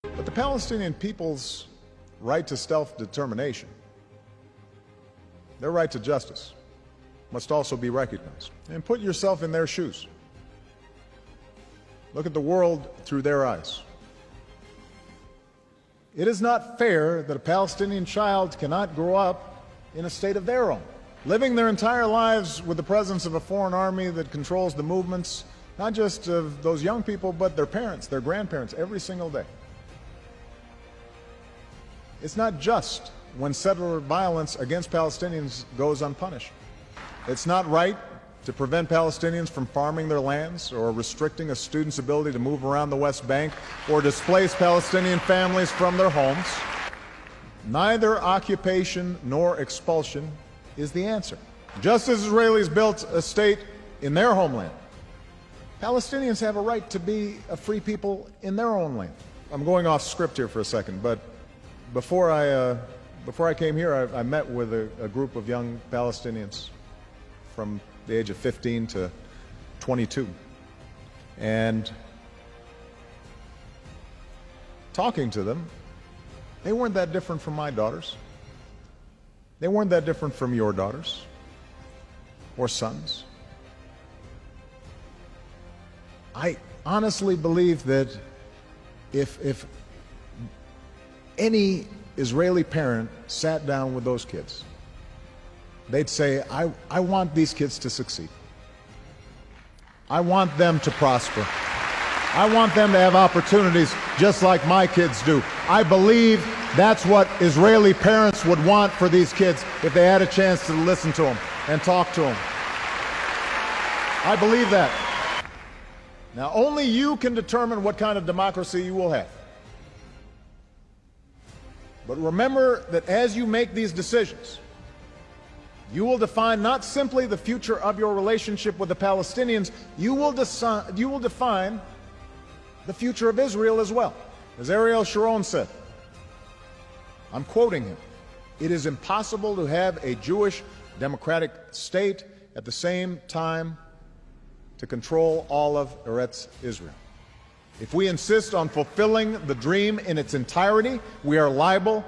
But the Palestinian people's right to self-determination, their right to justice, must also be recognized. And put yourself in their shoes. Look at the world through their eyes. It is not fair that a Palestinian child cannot grow up in a state of their own, living their entire lives with the presence of a foreign army that controls the movements, not just of those young people, but their parents, their grandparents, every single day. It's not just when settler violence against Palestinians goes unpunished. It's not right to prevent Palestinians from farming their lands or restricting a student's ability to move around the West Bank or displace Palestinian families from their homes. Neither occupation nor expulsion is the answer. Just as Israelis built a state in their homeland, Palestinians have a right to be a free people in their own land. I'm going off script here for a second, but before I came here, I met with a group of young Palestinians from the age of 15 to 22. And talking to them, they weren't that different from my daughters. They weren't that different from your daughters or sons. I honestly believe that if any Israeli parent sat down with those kids, they'd say, I want these kids to succeed. I want them to prosper. I want them to have opportunities just like my kids do. I believe that's what Israeli parents would want for these kids if they had a chance to listen to them and talk to them. I believe that. Now, only you can determine what kind of democracy you will have. But remember that as you make these decisions, you will define not simply the future of your relationship with the Palestinians, you will define the future of Israel as well. As Ariel Sharon said, I'm quoting him, "It is impossible to have a Jewish democratic state at the same time to control all of Eretz Israel. If we insist on fulfilling the dream in its entirety, we are liable